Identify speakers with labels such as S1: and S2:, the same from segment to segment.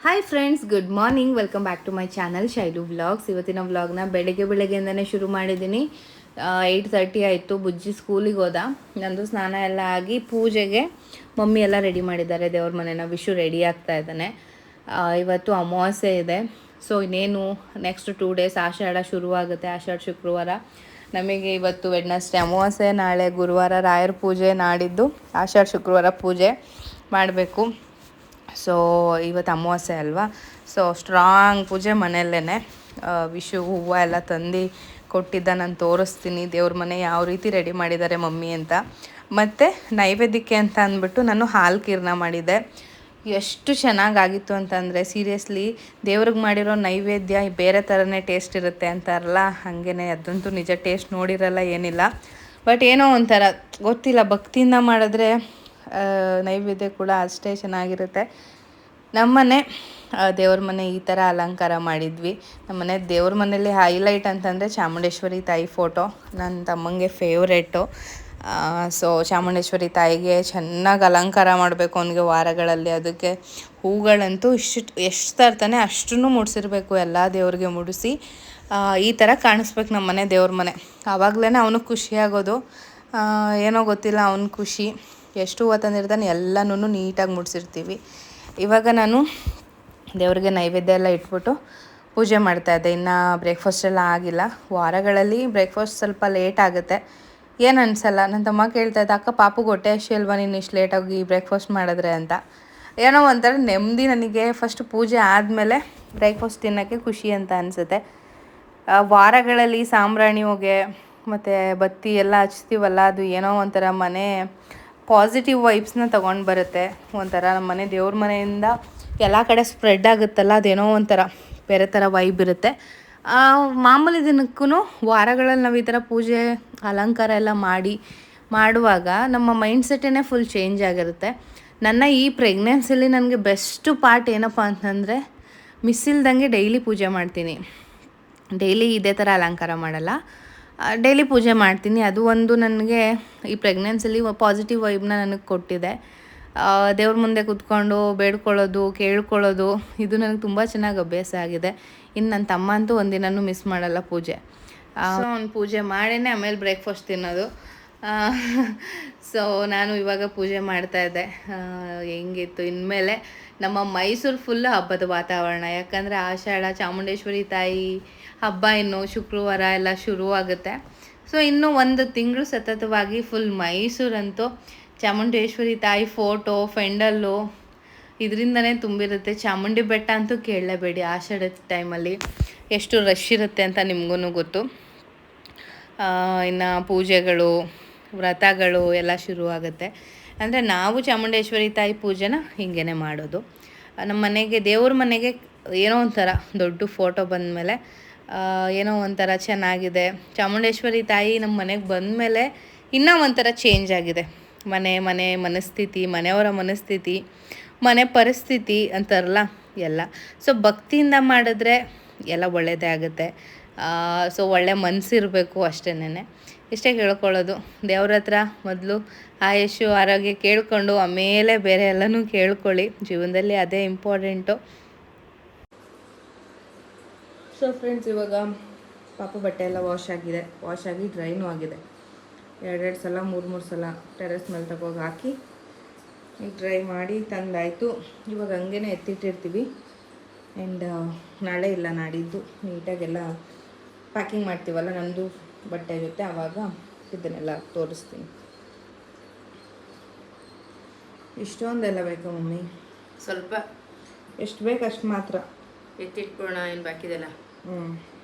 S1: Hi friends, good morning. Welcome back to my channel Shailu vlogs. ಇವತ್ತಿನ ವ್ಲಾಗ್ನ ಬೆಳಗ್ಗೆಯಿಂದನೇ ಶುರು ಮಾಡಿದ್ದೀನಿ. 8:30 ಆಯಿತು. ಬುಜ್ಜಿ ಸ್ಕೂಲಿಗೆ ಹೋದ. ನಂದು ಸ್ನಾನ ಎಲ್ಲ ಆಗಿ ಪೂಜೆಗೆ ಮಮ್ಮಿ ಎಲ್ಲ ರೆಡಿ ಮಾಡಿದ್ದಾರೆ. ದೇವ್ರ ಮನೆನ ವಿಶು ರೆಡಿ ಆಗ್ತಾ ಇದ್ದಾನೆ. ಇವತ್ತು ಅಮಾವಾಸ್ಯೆ ಇದೆ. ಸೊ ಇನ್ನೇನು ನೆಕ್ಸ್ಟ್ 2 ಡೇಸ್ ಆಷಾಢ ಶುರುವಾಗುತ್ತೆ. ಆಷಾಢ ಶುಕ್ರವಾರ. ನಮಗೆ ಇವತ್ತು ವೆಡ್ನಸ್ಡೇ ಅಮಾವಾಸ್ಯೆ, ನಾಳೆ ಗುರುವಾರ ರಾಯರ ಪೂಜೆ, ನಾಡಿದ್ದು ಆಷಾಢ ಶುಕ್ರವಾರ ಪೂಜೆ ಮಾಡಬೇಕು. ಸೊ ಇವತ್ತು ಅಮಾವಾಸ್ಯೆ ಅಲ್ವಾ, ಸೊ ಸ್ಟ್ರಾಂಗ್ ಪೂಜೆ ಮನೆಯಲ್ಲೇ. ವಿಶು ಹೂವು ಎಲ್ಲ ತಂದು ಕೊಟ್ಟಿದ್ದ, ನಾನು ತೋರಿಸ್ತೀನಿ ದೇವ್ರ ಮನೆ ಯಾವ ರೀತಿ ರೆಡಿ ಮಾಡಿದ್ದಾರೆ ಮಮ್ಮಿ ಅಂತ. ಮತ್ತು ನೈವೇದ್ಯಕ್ಕೆ ಅಂತ ಅಂದ್ಬಿಟ್ಟು ನಾನು ಹಾಲು ಕೀರ್ನ ಮಾಡಿದ್ದೆ. ಎಷ್ಟು ಚೆನ್ನಾಗಾಗಿತ್ತು ಅಂತಂದರೆ ಸೀರಿಯಸ್ಲಿ ದೇವ್ರಿಗೆ ಮಾಡಿರೋ ನೈವೇದ್ಯ ಬೇರೆ ಥರನೇ ಟೇಸ್ಟ್ ಇರುತ್ತೆ ಅಂತಾರಲ್ಲ, ಹಾಗೇ ಅದಂತೂ ನಿಜ. ಟೇಸ್ಟ್ ನೋಡಿರಲ್ಲ ಏನಿಲ್ಲ, ಬಟ್ ಏನೋ ಒಂಥರ ಗೊತ್ತಿಲ್ಲ, ಭಕ್ತಿಯಿಂದ ಮಾಡಿದ್ರೆ ನೈವೇದ್ಯ ಕೂಡ ಅಷ್ಟೇ ಚೆನ್ನಾಗಿರುತ್ತೆ. ನಮ್ಮನೆ ದೇವ್ರ ಮನೆ ಈ ಥರ ಅಲಂಕಾರ ಮಾಡಿದ್ವಿ. ನಮ್ಮನೆ ದೇವ್ರ ಮನೇಲಿ ಹೈಲೈಟ್ ಅಂತಂದರೆ ಚಾಮುಂಡೇಶ್ವರಿ ತಾಯಿ ಫೋಟೋ, ನನ್ನ ತಮ್ಮಂಗೆ ಫೇವ್ರೇಟು. ಸೊ ಚಾಮುಂಡೇಶ್ವರಿ ತಾಯಿಗೆ ಚೆನ್ನಾಗಿ ಅಲಂಕಾರ ಮಾಡಬೇಕು ಅವನಿಗೆ ವಾರಗಳಲ್ಲಿ. ಅದಕ್ಕೆ ಹೂಗಳಂತೂ ಎಷ್ಟು ತರ್ತಾನೆ ಅಷ್ಟನ್ನು ಮುಡಿಸಿರ್ಬೇಕು, ಎಲ್ಲ ದೇವ್ರಿಗೆ ಮುಡಿಸಿ ಈ ಥರ ಕಾಣಿಸ್ಬೇಕು ನಮ್ಮ ಮನೆ ದೇವ್ರ ಮನೆ. ಆವಾಗಲೇ ಅವನಿಗೆ ಖುಷಿಯಾಗೋದು. ಏನೋ ಗೊತ್ತಿಲ್ಲ, ಅವನ ಖುಷಿ. ಎಷ್ಟು ಹೂವು ತಂದಿರ್ತಾನೆ ಎಲ್ಲನೂ ನೀಟಾಗಿ ಮುಡಿಸಿರ್ತೀವಿ. ಇವಾಗ ನಾನು ದೇವ್ರಿಗೆ ನೈವೇದ್ಯ ಎಲ್ಲ ಇಟ್ಬಿಟ್ಟು ಪೂಜೆ ಮಾಡ್ತಾಯಿದ್ದೆ. ಇನ್ನು ಬ್ರೇಕ್ಫಾಸ್ಟ್ ಎಲ್ಲ ಆಗಿಲ್ಲ. ವಾರಗಳಲ್ಲಿ ಬ್ರೇಕ್ಫಾಸ್ಟ್ ಸ್ವಲ್ಪ ಲೇಟ್ ಆಗುತ್ತೆ, ಏನು ಅನಿಸಲ್ಲ. ನನ್ನ ತಮ್ಮ ಕೇಳ್ತಾಯಿದ್ದ, ಅಕ್ಕ ಪಾಪುಗೆ ಹೊಟ್ಟೆ ಹಸಿ ಅಲ್ವಾ ನೀನು ಇಷ್ಟು ಲೇಟಾಗಿ ಬ್ರೇಕ್ಫಾಸ್ಟ್ ಮಾಡಿದ್ರೆ ಅಂತ. ಏನೋ ಒಂಥರ ನೆಮ್ಮದಿ ನನಗೆ. ಫಸ್ಟ್ ಪೂಜೆ ಆದಮೇಲೆ ಬ್ರೇಕ್ಫಾಸ್ಟ್ ತಿನ್ನೋಕ್ಕೆ ಖುಷಿ ಅಂತ ಅನಿಸುತ್ತೆ. ವಾರಗಳಲ್ಲಿ ಸಾಂಬ್ರಾಣಿ ಹೊಗೆ ಮತ್ತು ಬತ್ತಿ ಎಲ್ಲ ಹಚ್ತೀವಲ್ಲ, ಅದು ಏನೋ ಒಂಥರ ಮನೆ ಪಾಸಿಟಿವ್ ವೈಬ್ಸ್ನ ತೊಗೊಂಡು ಬರುತ್ತೆ. ಒಂಥರ ನಮ್ಮ ಮನೆ ದೇವ್ರ ಮನೆಯಿಂದ ಎಲ್ಲ ಕಡೆ ಸ್ಪ್ರೆಡ್ ಆಗುತ್ತಲ್ಲ, ಅದೇನೋ ಒಂಥರ ಬೇರೆ ಥರ ವೈಬ್ ಇರುತ್ತೆ. ಮಾಮೂಲಿ ದಿನಕ್ಕೂ ವಾರಗಳಲ್ಲಿ ನಾವು ಈ ಥರ ಪೂಜೆ ಅಲಂಕಾರ ಎಲ್ಲ ಮಾಡುವಾಗ ನಮ್ಮ ಮೈಂಡ್ ಸೆಟ್ಟೇ ಫುಲ್ ಚೇಂಜ್ ಆಗಿರುತ್ತೆ. ನನ್ನ ಈ ಪ್ರೆಗ್ನೆನ್ಸಿಲಿ ನನಗೆ ಬೆಸ್ಟು ಪಾರ್ಟ್ ಏನಪ್ಪ ಅಂತಂದರೆ, ಮಿಸ್ ಇಲ್ದಂಗೆ ಡೈಲಿ ಪೂಜೆ ಮಾಡ್ತೀನಿ. ಡೈಲಿ ಇದೇ ಥರ ಅಲಂಕಾರ ಮಾಡಲ್ಲ, ಡೈಲಿ ಪೂಜೆ ಮಾಡ್ತೀನಿ. ಅದು ಒಂದು ನನಗೆ ಈ ಪ್ರೆಗ್ನೆನ್ಸಿಲಿ ಪಾಸಿಟಿವ್ ವೈಬ್ನ ನನಗೆ ಕೊಟ್ಟಿದೆ. ದೇವ್ರ ಮುಂದೆ ಕೂತ್ಕೊಂಡು ಬೇಡ್ಕೊಳ್ಳೋದು, ಕೇಳ್ಕೊಳ್ಳೋದು, ಇದು ನನಗೆ ತುಂಬ ಚೆನ್ನಾಗಿ ಅಭ್ಯಾಸ ಆಗಿದೆ. ಇನ್ನು ನನ್ನ ತಮ್ಮ ಅಂತೂ ಒಂದಿನೂ ಮಿಸ್ ಮಾಡಲ್ಲ ಪೂಜೆ. ಅವ್ನು ಪೂಜೆ ಮಾಡೇ ಆಮೇಲೆ ಬ್ರೇಕ್ಫಾಸ್ಟ್ ತಿನ್ನೋದು. ಸೊ ನಾನು ಇವಾಗ ಪೂಜೆ ಮಾಡ್ತಾಯಿದ್ದೆ. ಹೆಂಗಿತ್ತು ಇನ್ಮೇಲೆ ನಮ್ಮ ಮೈಸೂರು ಫುಲ್ ಹಬ್ಬದ ವಾತಾವರಣ. ಯಾಕಂದರೆ ಆಷಾಢ ಚಾಮುಂಡೇಶ್ವರಿ ತಾಯಿ ಹಬ್ಬ ಇನ್ನು ಶುಕ್ರವಾರ ಎಲ್ಲ ಶುರುವಾಗುತ್ತೆ. ಸೊ ಇನ್ನೂ 1 ತಿಂಗಳು ಸತತವಾಗಿ ಫುಲ್ ಮೈಸೂರಂತೂ ಚಾಮುಂಡೇಶ್ವರಿ ತಾಯಿ ಫೋಟೋ, ಫೆಂಡಲ್ಲು ಇದರಿಂದನೇ ತುಂಬಿರುತ್ತೆ. ಚಾಮುಂಡಿ ಬೆಟ್ಟ ಅಂತೂ ಕೇಳಲೇಬೇಡಿ, ಆಷಾಢದ ಟೈಮಲ್ಲಿ ಎಷ್ಟು ರಶ್ ಇರುತ್ತೆ ಅಂತ ನಿಮಗೂ ಗೊತ್ತು. ಇನ್ನು ಪೂಜೆಗಳು, ವ್ರತಗಳು ಎಲ್ಲ ಶುರುವಾಗುತ್ತೆ. ಅಂದರೆ ನಾವು ಚಾಮುಂಡೇಶ್ವರಿ ತಾಯಿ ಪೂಜೆನ ಹಿಂಗೇ ಮಾಡೋದು. ನಮ್ಮ ಮನೆಗೆ ದೇವ್ರ ಮನೆಗೆ ಏನೋ ಒಂಥರ ದೊಡ್ಡ ಫೋಟೋ ಬಂದಮೇಲೆ ಏನೋ ಒಂಥರ ಚೆನ್ನಾಗಿದೆ. ಚಾಮುಂಡೇಶ್ವರಿ ತಾಯಿ ನಮ್ಮ ಮನೆಗೆ ಬಂದಮೇಲೆ ಇನ್ನೂ ಒಂಥರ ಚೇಂಜ್ ಆಗಿದೆ. ಮನೆ ಮನಸ್ಥಿತಿ, ಮನೆಯವರ ಮನಸ್ಥಿತಿ, ಮನೆ ಪರಿಸ್ಥಿತಿ ಅಂತಾರಲ್ಲ ಎಲ್ಲ. ಸೊ ಭಕ್ತಿಯಿಂದ ಮಾಡಿದ್ರೆ ಎಲ್ಲ ಒಳ್ಳೆಯದೇ ಆಗುತ್ತೆ. ಸೊ ಒಳ್ಳೆ ಮನಸ್ಸಿರಬೇಕು ಅಷ್ಟೇನೆ. ಇಷ್ಟೇ ಕೇಳ್ಕೊಳ್ಳೋದು ದೇವ್ರ ಹತ್ರ. ಮೊದಲು ಆಯುಷು ಆರೋಗ್ಯ ಕೇಳಿಕೊಂಡು ಆಮೇಲೆ ಬೇರೆ ಎಲ್ಲನೂ ಕೇಳ್ಕೊಳ್ಳಿ. ಜೀವನದಲ್ಲಿ ಅದೇ ಇಂಪಾರ್ಟೆಂಟು. ಸೊ ಫ್ರೆಂಡ್ಸ್, ಇವಾಗ ಪಾಪ ಬಟ್ಟೆ ಎಲ್ಲ ವಾಶ್ ಆಗಿ ಡ್ರೈನೂ ಆಗಿದೆ. 2 ಸಲ 3 ಸಲ ಟೆರೆಸ್ ಮೇಲೆ ತಗೋಗಿ ಹಾಕಿ ಡ್ರೈ ಮಾಡಿ ತಂದಾಯಿತು. ಇವಾಗ ಹಂಗೇ ಎತ್ತಿಟ್ಟಿರ್ತೀವಿ. ಆ್ಯಂಡ್ ನಾಳೆ ಇಲ್ಲ ನಾಡಿದ್ದು ನೀಟಾಗೆಲ್ಲ ಪ್ಯಾಕಿಂಗ್ ಮಾಡ್ತೀವಲ್ಲ ನಮ್ಮದು ಬಟ್ಟೆ ಜೊತೆ, ಆವಾಗ ಇದನ್ನೆಲ್ಲ ತೋರಿಸ್ತೀನಿ. ಇಷ್ಟೊಂದೆಲ್ಲ ಬೇಕಾ ಮಮ್ಮಿ? ಸ್ವಲ್ಪ ಎಷ್ಟು ಬೇಕು ಅಷ್ಟು ಮಾತ್ರ ಎತ್ತಿಟ್ಕೊಳ್ಳೋಣ. ಏನು ಬಾಕಿದೆಲ್ಲ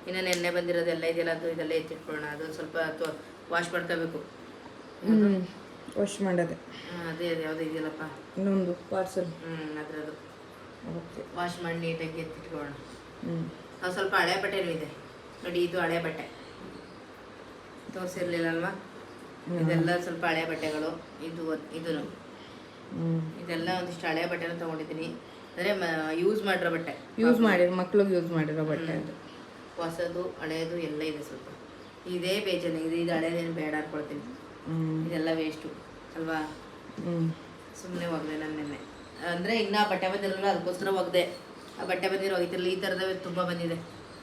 S1: ಇನ್ನು ನೆನ್ನೆ ಬಂದಿರೋದೆಲ್ಲ ಇದೆಲ್ಲ, ಅದು ಇದೆಲ್ಲ ಎತ್ತಿಟ್ಕೊಳ್ಳೋಣ. ಅದು ಸ್ವಲ್ಪ ವಾಶ್ ಮಾಡ್ಕೋಬೇಕು. ವಾಶ್ ಮಾಡೋದೆ ಅದೇ ಯಾವುದೋ ಇದೆಯಲ್ಲಪ್ಪ, ಇನ್ನೊಂದು ಪಾರ್ಸಲ್. ಅದರದ್ದು ಓಕೆ, ವಾಶ್ ಮಾಡಿ ನೀಟಾಗಿ ಎತ್ತಿಟ್ಕೊಳ್ಳೋಣ. ಅದು ಸ್ವಲ್ಪ ಹಳೆ ಬಟ್ಟೆನೂ ಇದೆ ನೋಡಿ. ಇದು ಹಳೆ ಬಟ್ಟೆ ತೋರಿಸಿರ್ಲಿಲ್ಲ ಅಲ್ವಾ? ಇದೆಲ್ಲ ಸ್ವಲ್ಪ ಹಳೆ ಬಟ್ಟೆಗಳು. ಇದನ್ನು ಇದೆಲ್ಲ ಒಂದಿಷ್ಟು ಹಳೆ ಬಟ್ಟೆನ ತೊಗೊಂಡಿದ್ದೀನಿ. ಅಂದರೆ ಯೂಸ್ ಮಾಡಿರೋ ಬಟ್ಟೆ, ಮಕ್ಳಿಗೆ ಯೂಸ್ ಮಾಡಿರೋ ಬಟ್ಟೆ. ಅದು ಹೊಸದು ಹಳೆಯದು ಎಲ್ಲ ಇದೆ. ಸ್ವಲ್ಪ ಇದೇ ಬೇಜಾನೆ, ಇದು ಹಳೇದೇನು ಬೇಡ ಅನ್ಕೊಳ್ತೀನಿ. ಇದೆಲ್ಲ ವೇಸ್ಟು ಅಲ್ವಾ? ಸುಮ್ಮನೆ ಒಗ್ದೆ ನಾನು ನೆನ್ನೆ. ಅಂದರೆ ಇನ್ನೂ ಬಟ್ಟೆ ಬಂದಿರಲ್ಲ, ಅದಕ್ಕೋಸ್ಕರ ಒಗ್ದೆ. ಆ ಬಟ್ಟೆ ಬಂದಿರೋ ಈ ಥರದವೇ ತುಂಬ ಬಂದಿದೆ.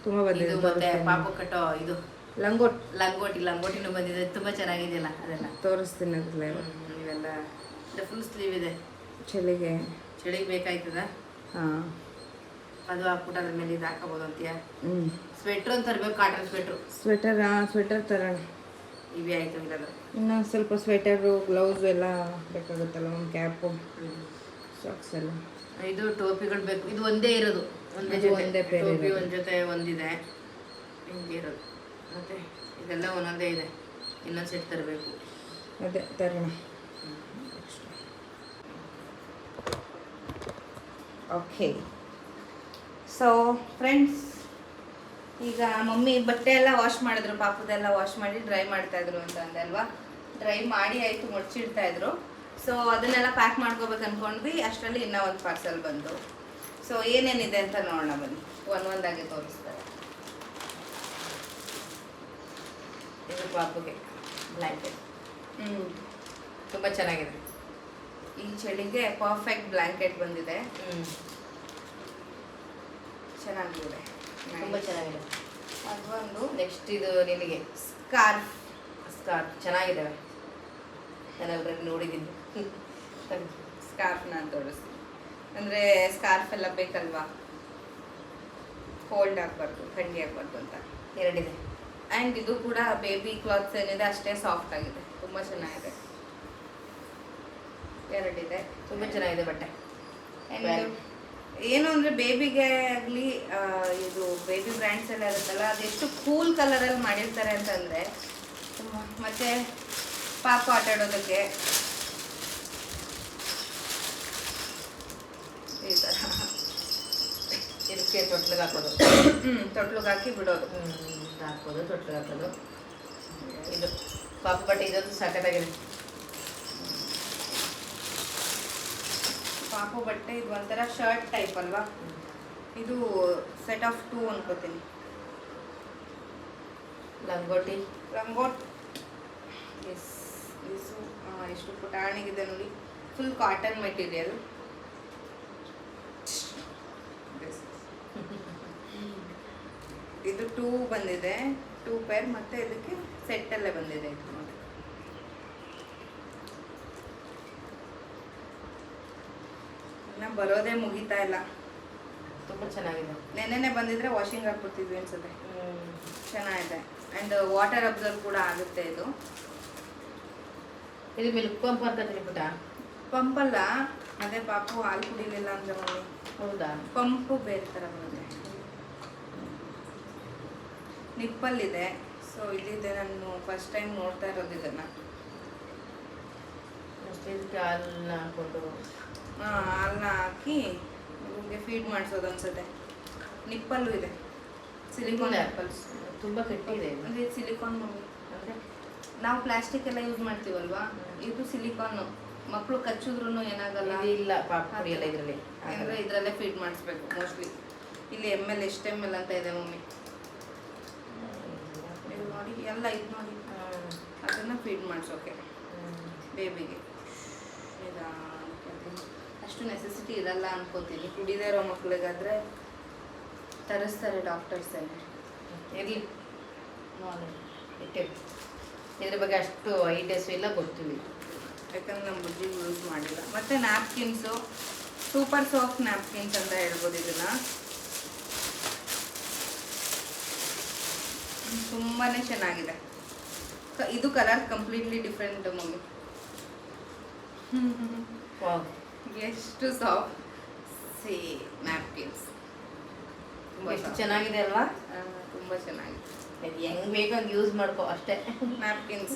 S2: ತುಂಬ ಬಂದಿದೆ.
S1: ಇದು ಮತ್ತೆ ಪಾಪು ಕಟ್ಟೋ ಇದು ಲಂಗೋಟಿನೂ ಬಂದಿದೆ. ತುಂಬ ಚೆನ್ನಾಗಿದೆಯಲ್ಲ ಅದೆಲ್ಲ
S2: ತೋರಿಸ್ತೀನಿ ಅದ್ರಲ್ಲೇ.
S1: ಇವೆಲ್ಲ ಫುಲ್ ಸ್ಲೀವ್ ಇದೆ. ಚಳಿಗೆ ಬೇಕಾಯ್ತದ.
S2: ಹಾಂ,
S1: ಅದು ಹಾಕ್ಬಿಟ್ಟು ಅದ್ರ ಮೇಲೆ ಇದು ಹಾಕೋಬೋದು ಅಂತೀಯ. ಸ್ವೆಟ್ರ್ ಅಂತ ತರಬೇಕು, ಕಾಟನ್
S2: ಸ್ವೆಟರ್ ತರೋಣ.
S1: ಇವೇ ಆಯ್ತು. ಇರೋದು
S2: ಇನ್ನು ಸ್ವಲ್ಪ ಸ್ವೆಟರು, ಗ್ಲೌಸ್ ಎಲ್ಲ ಬೇಕಾಗುತ್ತಲ್ಲ, ಒಂದು ಕ್ಯಾಪು, ಸಾಕ್ಸ್ ಎಲ್ಲ.
S1: ಇದು ಟೋಪಿಗಳು ಬೇಕು. ಇದು ಒಂದೇ ಇರೋದು, ಒಂದೇ ಟೋಪಿ ಒಂದು ಜೊತೆ ಒಂದಿದೆ, ಹಿಂಗೆ ಇರೋದು. ಮತ್ತು ಇದೆಲ್ಲ ಒಂದೊಂದೇ ಇದೆ. ಇನ್ನೊಂದು ಸೆಟ್ ತರಬೇಕು.
S2: ಅದೇ ತರೋಣ. ಓಕೆ, ಸೊ ಫ್ರೆಂಡ್ಸ್, ಈಗ ಮಮ್ಮಿ ಬಟ್ಟೆ ಎಲ್ಲ ವಾಶ್ ಮಾಡಿದ್ರು, ಪಾಪದೆಲ್ಲ ವಾಶ್ ಮಾಡಿ ಡ್ರೈ ಮಾಡ್ತಾಯಿದ್ರು ಅಂತ ಅಂದೆ ಅಲ್ವಾ. ಡ್ರೈ ಮಾಡಿ ಆಯಿತು, ಮುಡ್ಚಿಡ್ತಾಯಿದ್ರು. ಸೊ ಅದನ್ನೆಲ್ಲ ಪ್ಯಾಕ್ ಮಾಡ್ಕೋಬೇಕು ಅಂದ್ಕೊಂಡ್ವಿ. ಅಷ್ಟರಲ್ಲಿ ಇನ್ನೂ ಒಂದು ಪಾರ್ಸಲ್ ಬಂದು. ಸೊ ಏನೇನಿದೆ ಅಂತ ನೋಡೋಣ ಬನ್ನಿ, ಒಂದೊಂದಾಗಿ ತೋರಿಸ್ತಾರೆ.
S1: ಇದು ಪಾಪುಗೆ ಬ್ಲ್ಯಾಂಕೆಟ್. ತುಂಬ ಚೆನ್ನಾಗಿದೆ.
S2: ಈ ಚಳಿಗೆ ಪರ್ಫೆಕ್ಟ್ ಬ್ಲ್ಯಾಂಕೆಟ್ ಬಂದಿದೆ. ಚೆನ್ನಾಗಿದೆ,
S1: ತುಂಬ ಚೆನ್ನಾಗಿದೆ.
S2: ಅದೊಂದು.
S1: ನೆಕ್ಸ್ಟ್ ಇದು ನಿನಗೆ
S2: ಸ್ಕಾರ್ಫ್
S1: ಚೆನ್ನಾಗಿದ್ದಾವೆ. ನಾನು ಆಲ್ರೆಡಿ ನೋಡಿದ್ದೀನಿ.
S2: ಸ್ಕಾರ್ಫ್ ನಾನು ತೋರಿಸ್ತೀನಿ. ಅಂದರೆ ಸ್ಕಾರ್ಫ್ ಎಲ್ಲ ಬೇಕಲ್ವಾ, ಕೋಲ್ಡ್ ಆಗಬಾರ್ದು, ಥಂಡಿ ಆಗಬಾರ್ದು ಅಂತ.
S1: ಎರಡಿದೆ.
S2: ಆ್ಯಂಡ್ ಇದು ಕೂಡ ಬೇಬಿ ಕ್ಲಾತ್ಸ್ ಏನಿದೆ ಅಷ್ಟೇ ಸಾಫ್ಟ್ ಆಗಿದೆ, ತುಂಬ ಚೆನ್ನಾಗಿದೆ. ಎರಡಿದೆ,
S1: ತುಂಬ ಚೆನ್ನಾಗಿದೆ ಬಟ್ಟೆ.
S2: ಆ್ಯಂಡ್ ಏನು ಅಂದರೆ ಬೇಬಿಗೆ ಆಗಲಿ, ಇದು ಬೇಬಿ ಬ್ರ್ಯಾಂಡ್ಸ್ ಎಲ್ಲ ಇರುತ್ತಲ್ಲ, ಅದೆಷ್ಟು ಕೂಲ್ ಕಲರಲ್ಲಿ ಮಾಡಿರ್ತಾರೆ ಅಂತಂದರೆ. ಮತ್ತು ಪಾಪು ಆಟ ಆಡೋದಕ್ಕೆ ಈ ಥರ
S1: ಇದಕ್ಕೆ ತೊಟ್ಲಿಗೆ ಹಾಕೋದು.
S2: ತೊಟ್ಲಿಗೆ ಹಾಕಿ ಬಿಡೋದು.
S1: ಹಾಕ್ಬೋದು, ತೊಟ್ಲಿಗೆ ಹಾಕೋದು. ಇದು ಪಾಪು ಬಟ್ಟೆ ಇದೊಂದು ಸಖತ್ತಾಗಿದೆ.
S2: ಪಾಪು ಬಟ್ಟೆ ಇದು ಒಂಥರ ಶರ್ಟ್ ಟೈಪ್ ಅಲ್ವಾ. ಇದು ಸೆಟ್ ಆಫ್ 2 ಅನ್ಕೋತೀನಿ.
S1: ಲಂಗೋಟಿ
S2: ಎಸ್, ಇಸು ಎಷ್ಟು ಪುಟಾಣಿಗಿದೆ ನೋಡಿ. Full cotton material. ಇದು 2 ಬಂದಿದೆ, 2 ಪೇರ್. ಮತ್ತು ಇದಕ್ಕೆ ಸೆಟ್ಟಲ್ಲೇ ಬಂದಿದೆ ಇದು ನೋಡಿ. ಇನ್ನು ಬರೋದೇ ಮುಗಿತಾ ಇಲ್ಲ.
S1: ತುಂಬ ಚೆನ್ನಾಗಿದೆ.
S2: ನೆನ್ನೆನೆ ಬಂದಿದ್ರೆ ವಾಷಿಂಗ್ ಹಾಕ್ಬಿಡ್ತಿದ್ವಿ ಅನ್ಸುತ್ತೆ. ಚೆನ್ನಾಗಿದೆ. ಆ್ಯಂಡ್ ವಾಟರ್ ಅಬ್ಸರ್ವ್ ಕೂಡ ಆಗುತ್ತೆ ಇದು.
S1: ಇದು ಮಿಲ್ಕ್ ಪಂಪ್ ಅಂತ ತಿಳ್ಬಿಟ್ಟ.
S2: ಪಂಪಲ್ಲ, ಅದೇ ಪಾಪು ಹಾಲು ಕುಡಿಲಿಲ್ಲ ಅಂದ್ರೆ ಮಮ್ಮಿ.
S1: ಹೌದಾ?
S2: ಪಂಪು ಬೇರೆ ಥರ ಬರುತ್ತೆ. ನಿಪ್ಪಲ್ಲಿದೆ. ಸೊ ಇಲ್ಲಿದೆ, ನಾನು ಫಸ್ಟ್ ಟೈಮ್ ನೋಡ್ತಾ ಇರೋದು ಇದನ್ನು.
S1: ಇದಕ್ಕೆ ಹಾಲನ್ನ ಹಾಕ್ಕೊಂಡು
S2: ಹಾಲನ್ನ ಹಾಕಿ ನಿಮಗೆ ಫೀಡ್ ಮಾಡಿಸೋದು ಅನ್ಸುತ್ತೆ. ನಿಪ್ಪಲ್ಲು ಇದೆ, ಸಿಲಿಕಾನ್ ಆ್ಯಪಲ್ಸ್.
S1: ತುಂಬ ಗಟ್ಟಿದೆ.
S2: ಅಂದರೆ ಸಿಲಿಕಾನ್ ಮಮ್ಮಿ.
S1: ಅಂದರೆ
S2: ನಾವು ಪ್ಲಾಸ್ಟಿಕ್ ಎಲ್ಲ ಯೂಸ್ ಮಾಡ್ತೀವಲ್ವಾ, ಇದು ಸಿಲಿಕಾನು. ಮಕ್ಕಳು ಕಚ್ಚಿದ್ರೂ ಏನಾಗಲ್ಲ.
S1: ಇಲ್ಲ ಪಾಪ ಕುಡಿಯಲ್ಲ ಇದರಲ್ಲಿ.
S2: ಅಂದರೆ ಇದರಲ್ಲೇ ಫೀಡ್ ಮಾಡಿಸ್ಬೇಕು ಮೋಸ್ಟ್ಲಿ. ಇಲ್ಲಿ ML ಎಷ್ಟು ML ಅಂತ ಇದೆ ಮಮ್ಮಿ. ಇದು ನೋಡಿ, ಎಲ್ಲ ಇದು ನೋಡಿ, ಅದನ್ನು ಫೀಡ್ ಮಾಡಿಸೋಕೆ ಬೇಬಿಗೆ. ಅಷ್ಟು ನೆಸೆಸಿಟಿ ಇರಲ್ಲ ಅನ್ಕೋತೀನಿ. ಕುಡಿದೇ ಇರೋ ಮಕ್ಳಿಗಾದರೆ ತರಿಸ್ತಾರೆ ಡಾಕ್ಟರ್ಸ್ ಎಲ್ಲ.
S1: ಇರಲಿ ನೋಡಿ, ಇದ್ರ ಬಗ್ಗೆ ಅಷ್ಟು ಐಡಿಯಾಸು ಇಲ್ಲ, ಗೊತ್ತಿಲ್ಲ.
S2: ಯಾಕಂದ್ರೆ ನಮ್ಮ ಬುದ್ಧಿ ಯೂಸ್ ಮಾಡಿಲ್ಲ. ಮತ್ತು ನ್ಯಾಪ್ಕಿನ್ಸು, ಸೂಪರ್ ಸಾಫ್ಟ್ ನ್ಯಾಪ್ಕಿನ್ಸ್ ಅಂತ ಹೇಳ್ಬೋದು ಇದನ್ನು. ತುಂಬಾ ಚೆನ್ನಾಗಿದೆ. ಇದು ಕಲರ್ ಕಂಪ್ಲೀಟ್ಲಿ ಡಿಫ್ರೆಂಟ್ ಮಮ್ಮಿ. ಎಷ್ಟು ಸಾಫ್ಟ್ ಸಿ ನ್ಯಾಪ್ಕಿನ್ಸ್.
S1: ಎಷ್ಟು ಚೆನ್ನಾಗಿದೆ ಅಲ್ವಾ?
S2: ತುಂಬ ಚೆನ್ನಾಗಿದೆ.
S1: ಹೆಂಗೆ ಬೇಕೋ ಹಂಗೆ ಯೂಸ್ ಮಾಡ್ಕೋ ಅಷ್ಟೇ.
S2: ನ್ಯಾಪ್ಕಿನ್ಸ್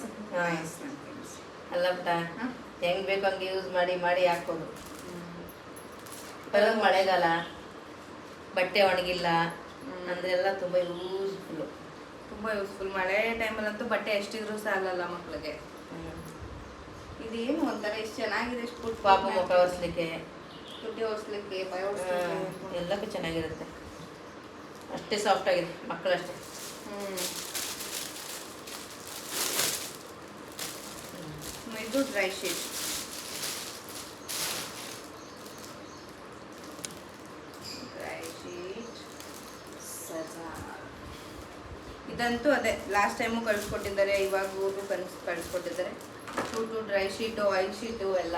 S1: ಅಲ್ಲ ಬಿಟ್ಟ, ಹೆಂಗೆ ಬೇಕೋ ಹಂಗೆ ಯೂಸ್ ಮಾಡಿ ಮಾಡಿ ಹಾಕೋದು. ಬರೋದು ಮಳೆಗಾಲ, ಬಟ್ಟೆ ಒಣಗಿಲ್ಲ ಅಂದರೆ ಎಲ್ಲ ತುಂಬ ಯೂಸ್ಫುಲ್ಲು.
S2: ತುಂಬ ಯೂಸ್ಫುಲ್. ಮಳೆ ಟೈಮಲ್ಲಂತೂ ಬಟ್ಟೆ ಎಷ್ಟಿದ್ರೂ ಸಾಲಲ್ಲ ಮಕ್ಕಳಿಗೆ. ಇದೇನು ಒಂಥರ ಎಷ್ಟು ಚೆನ್ನಾಗಿದೆ. ಎಷ್ಟು ಪುಟ್ಟ
S1: ಪಾಪ ಮುಖ ಒರೆಸ್ಲಿಕ್ಕೆ,
S2: ತುಟಿ ಒರೆಸ್ಲಿಕ್ಕೆ, ಭಯ
S1: ಎಲ್ಲಕ್ಕೂ ಚೆನ್ನಾಗಿರುತ್ತೆ. ಅಷ್ಟೇ ಸಾಫ್ಟ್ ಆಗಿದೆ ಮಕ್ಕಳಷ್ಟೇ.
S2: ಇದು ಡ್ರೈ ಶೀಟ್. ಡ್ರೈ ಇದಂತೂ ಅದೇ ಲಾಸ್ಟ್ ಟೈಮು ಕಳಿಸ್ಕೊಟ್ಟಿದ್ದಾರೆ, ಇವಾಗ ಊರು ಕಳಿಸ್ಕೊಟ್ಟಿದ್ದಾರೆ. Two dry sheet, oil sheet ಎಲ್ಲ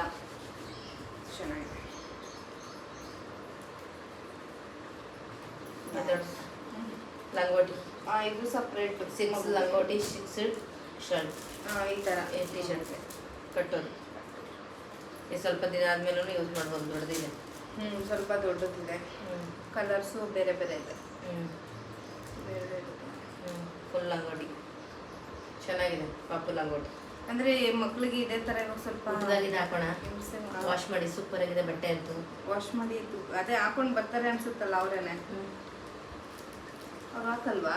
S2: ಚೆನ್ನಾಗಿದೆ.
S3: ಲಂಗೋಟಿ
S2: ಇದು ಸಪ್ರೇಟ್
S3: 6 ಲಂಗೋಟಿ 6 ಶರ್ಟ್
S2: ಈ ಥರ
S3: ಟಿ ಶರ್ಟ್ ಕಟ್ಟೋದು. ಇದು ಸ್ವಲ್ಪ ದಿನ ಆದ್ಮೇಲೂ ಯೂಸ್ ಮಾಡ್ಬೋದು, ದೊಡ್ಡದಿದೆ.
S2: ಸ್ವಲ್ಪ ದೊಡ್ಡದಿದೆ, ಕಲರ್ಸು ಬೇರೆ ಬೇರೆ ಇದೆ. ಬೇರೆ ಬೇರೆ
S3: ಫುಲ್ ಲಂಗೋಟಿ ಚೆನ್ನಾಗಿದೆ. ಪಾಪು ಲಂಗೋಟಿ
S2: ಅಂದರೆ ಮಕ್ಳಿಗೆ ಇದೇ ಥರ ಇವಾಗ ಸ್ವಲ್ಪ
S3: ಉದ್ದಾಗಿದೆ ಹಾಕೋಣ. ವಾಶ್ ಮಾಡಿ ಸೂಪರ್ ಆಗಿದೆ ಬಟ್ಟೆ ಅಂತೂ.
S2: ವಾಶ್ ಮಾಡಿ ಅದೇ ಹಾಕೊಂಡು ಬರ್ತಾರೆ ಅನ್ಸುತ್ತಲ್ಲ ಅವರೇನೆ. ಅವ್ರು ಹಾಕಲ್ವಾ?